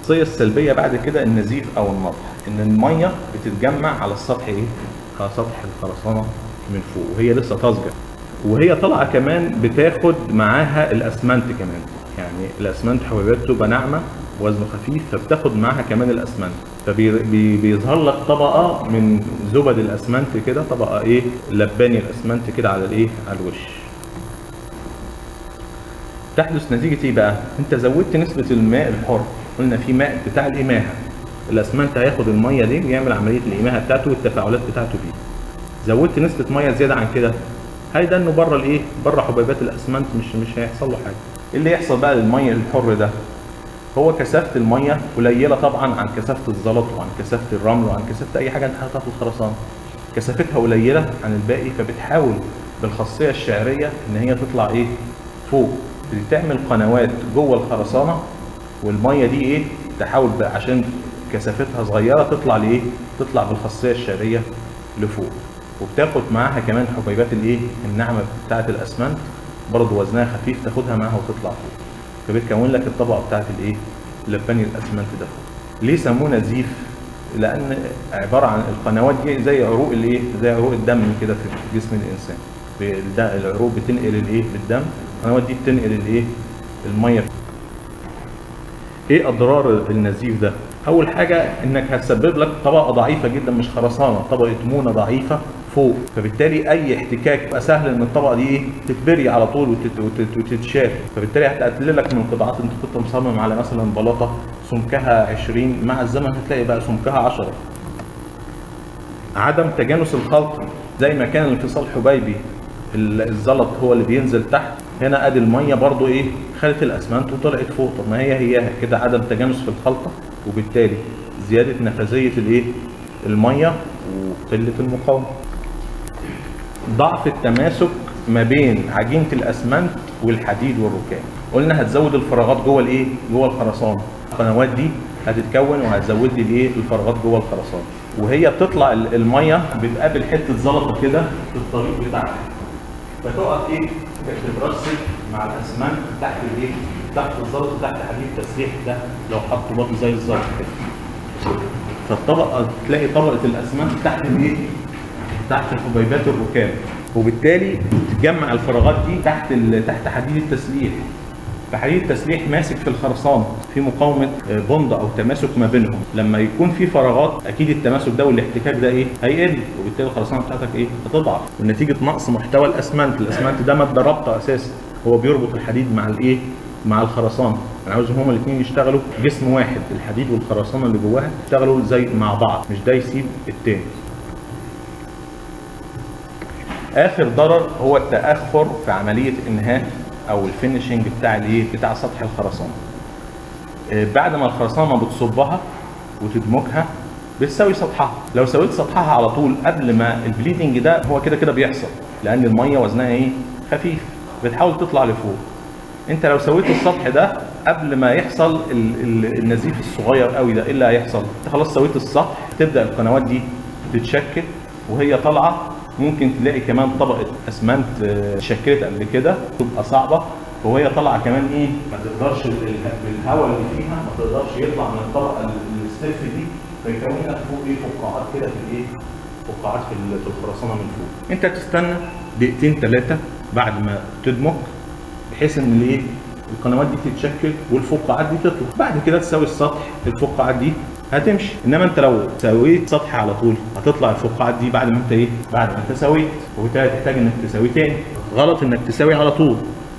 الخاصيه السلبيه بعد كده النزيف او النطح، ان الميه بتتجمع على السطح ايه؟ على سطح الخرسانه من فوق وهي لسه طازجه، وهي طالعه كمان بتاخد معاها الاسمنت كمان. يعني الاسمنت حبيبات تبقى ناعمه وزنه خفيف، فبتاخد معاها كمان الاسمنت، فبيظهر لك طبقه من زبد الاسمنت كده، طبقه ايه؟ لباني الاسمنت كده على الايه؟ على الوش. تحدث نتيجه ايه بقى؟ انت زودت نسبه الماء الحر، قلنا في ماء بتاع الاماهه، الاسمنت هياخد الميه دي ويعمل عمليه الاماهه بتاعته والتفاعلات بتاعته بيه. زودت نسبه ميه زياده عن كده، هيدا انه بره الايه؟ بره حبيبات الاسمنت، مش هيحصل له حاجه. ايه اللي يحصل بقى للميه الحر ده؟ هو كثافه الميه قليله طبعا عن كثافه الزلط وعن كثافه الرمل وعن كثافه اي حاجه انت حاططها في الخرسانه. كثافتها قليله عن الباقي، فبتحاول بالخاصيه الشعريه ان هي تطلع ايه؟ فوق. بتعمل قنوات جوه الخرسانه، والميه دي ايه؟ تحاول بقى عشان كثافتها صغيره تطلع لايه؟ تطلع بالخاصيه الشعريه لفوق. وبتاخد معاها كمان حبيبات الايه؟ الناعمه بتاعه الاسمنت، برضه وزنها خفيف، تاخدها معاها وتطلع فوق، فبتكون لك الطبقه بتاعه الايه؟ لباني الاسمنت ده فوق. ليه سموه نزيف؟ لان عباره عن القنوات دي زي عروق الايه؟ زي عروق الدم كده في جسم الانسان. العروق بتنقل الايه؟ بالدم، القنوات دي بتنقل الايه؟ الميه. ايه اضرار النزيف ده؟ اول حاجه انك هتسبب لك طبقه ضعيفه جدا، مش خرسانه، طبقه مونه ضعيفه فوق، فبالتالي اي احتكاك يبقى سهل ان الطبقه دي ايه؟ تتبري على طول وتتشال، فبالتالي هتقلل لك من القطاعات. انت كنت مصمم على مثلا بلاطه سمكها 20، مع الزمن هتلاقي بقى سمكها 10. عدم تجانس الخلط، زي ما كان الانفصال حبيبي الزلط هو اللي بينزل تحت، هنا ادي الميه برضو ايه؟ خدت الاسمنت وطلعت فوق. طب ما هي كده عدم تجانس في الخلطه، وبالتالي زياده نفاذيه الايه؟ الميه وقله المقاومه. ضعف التماسك ما بين عجينه الاسمنت والحديد والركام. قلنا هتزود الفراغات جوه الايه؟ جوه الخرسانه. القنوات دي هتتكون وهتزود لي الايه؟ الفراغات جوه الخرسانه، وهي بتطلع الميه بتقابل حته زلطه كده في الطريق بتاعها، فتقف ايه؟ تترسب مع الاسمنت تحت الايه؟ تحت الزلط، تحت حديد التسليح ده لو حطوا برضه زي الزلط كده، فالطبقه تلاقي طبقه الاسمنت تحت الايه؟ تحت حبيبات الركام، وبالتالي تتجمع الفراغات دي تحت حديد التسليح. فحديد التسليح ماسك في الخرسانه، في مقاومه بوند او تماسك ما بينهم. لما يكون في فراغات اكيد التماسك ده والاحتكاك ده ايه؟ هيقل، وبالتالي الخرسانه بتاعتك ايه؟ هتضعف، ونتيجه نقص محتوى الاسمنت. الاسمنت ده ماده رابطه اساسا، هو بيربط الحديد مع الايه؟ مع الخرسانه. انا عاوزهم هما الاثنين يشتغلوا جسم واحد، الحديد والخرسانه اللي جواها يشتغلوا زي مع بعض، مش ده يسيب التاني. اخر ضرر هو التاخر في عمليه انهاء او الفينشنج بتاع الايه؟ بتاع سطح الخرسانه. بعد ما الخرسانه بتصبها وتدمجها بتساوي سطحها. لو سويت سطحها على طول قبل ما البليدنج ده، هو كده كده بيحصل لان الميه وزنها ايه؟ خفيف، بتحاول تطلع لفوق. انت لو سويت السطح ده قبل ما يحصل النزيف الصغير قوي ده، ايه اللي هيحصل؟ انت خلاص سويت السطح، تبدا القنوات دي تتشكل وهي طالعه. ممكن تلاقي كمان طبقه اسمنت اتشكلت قبل كده، تبقى صعبه، وهي طالعه كمان ايه؟ ما تقدرش بالهواء اللي فيها، ما تقدرش يطلع من الطبقه الستيف دي، فيكون لك فوق ايه؟ فقاعات كده في الايه؟ فقاعات في الخرسانه من فوق. انت تستنى دقيقتين 3 بعد ما تدمج، بحيث ان الايه؟ القنوات دي تتشكل والفقاعات دي تطلع. بعد كده تساوي السطح، الفقاعات دي هتمشي. انما انت لو سويت سطح على طول هتطلع الفقاعات دي بعد ما انت ايه؟ بعد ما انت سويت، وبالتالي تحتاج انك تسوي تاني. غلط انك تسوي على طول،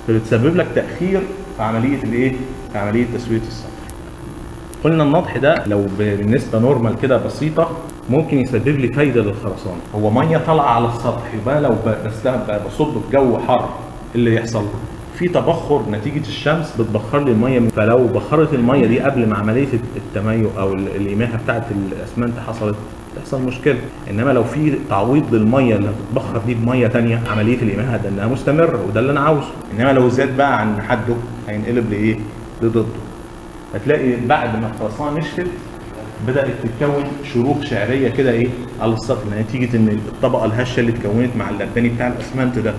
فبتسبب لك تاخير في عمليه الايه؟ في عمليه تسويه السطح. قلنا النضح ده لو بالنسبه نورمال كده بسيطه ممكن يسبب لي فايده للخرسانه. هو ميه طالعه على السطح، يبقى لو بصب في جو حر اللي يحصل في تبخر نتيجه الشمس، بتبخر لي الميه. فلو بخرت الميه دي قبل ما عمليه التميع او الاماهه بتاعه الاسمنت حصلت، تحصل مشكله. انما لو في تعويض للميه اللي هتتبخر دي بميه ثانيه، عمليه الاماهه ده انها مستمره، وده اللي انا عاوزه. انما لو زاد بقى عن حده هينقلب لايه؟ لضده. هتلاقي بعد ما الخرسانه نشفت بدات تتكون شروخ شعريه كده ايه؟ على السطح، نتيجه ان الطبقه الهشه اللي اتكونت مع اللباني بتاع الاسمنت ده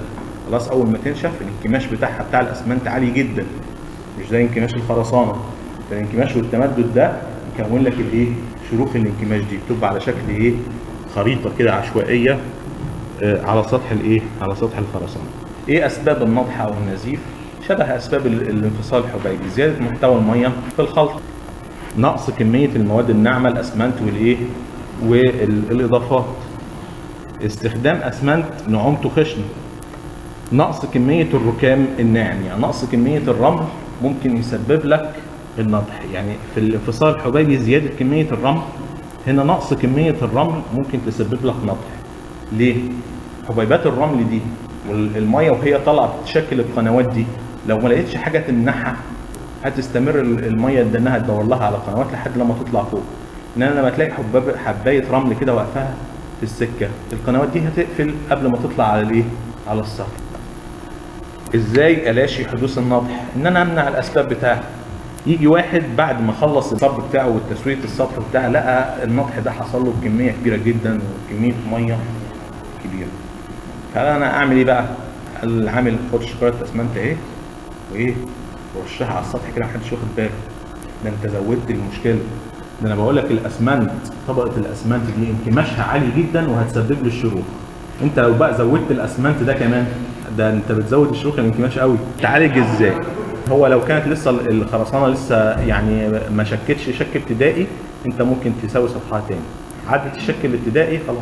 خلاص اول ما تنشف الانكماش بتاعها بتاع الاسمنت عالي جدا، مش زي انكماش الخرسانه. فالانكماش والتمدد ده يكون لك الايه؟ شروخ الانكماش دي بتبقى على شكل ايه؟ خريطه كده عشوائيه على سطح الايه؟ على سطح الخرسانه. ايه اسباب النضح او النزيف؟ شبه اسباب الانفصال الحبيبي، زياده محتوى الميه في الخلط، نقص كميه المواد الناعمه الاسمنت والايه؟ والاضافات، استخدام اسمنت نعومته خشن، نقص كميه الركام الناعم، يعني نقص كميه الرمل ممكن يسبب لك النضح. يعني في الانفصال الحبيبي زياده كميه الرمل، هنا نقص كميه الرمل ممكن تسبب لك نضح. ليه؟ حبيبات الرمل دي والميه وهي طالعه بتشكل القنوات دي، لو ما لقيتش حاجه تمنعها هتستمر الميه انها تدور لها على قنوات لحد لما تطلع فوق. انما لما تلاقي حبايه رمل كده واقفاها في السكه، القنوات دي هتقفل قبل ما تطلع على الايه؟ على السطح. ازاي الاشي حدوث النضح؟ ان انا امنع الاسباب بتاعته. يجي واحد بعد ما خلص الصب بتاعه والتسويه السطح بتاعه، لقى النضح ده حصل له بكميه كبيره جدا وكميه ميه كبيره. فانا اعمل ايه بقى؟ العامل خد شكاره اسمنت اهي وايه؟ ورشها على السطح كده محدش واخد باله. ده انت زودت المشكله. ده انا بقول لك الاسمنت، طبقه الاسمنت دي انكماشها عالي جدا وهتسبب لي الشروخ. انت لو بقى زودت الاسمنت ده كمان، ده انت بتزود الشروخ الانكماش قوي. تعالج ازاي؟ هو لو كانت لسه الخرسانه لسه يعني ما شكتش شك ابتدائي، انت ممكن تساوي سطحها تاني. عدت الشك الابتدائي خلاص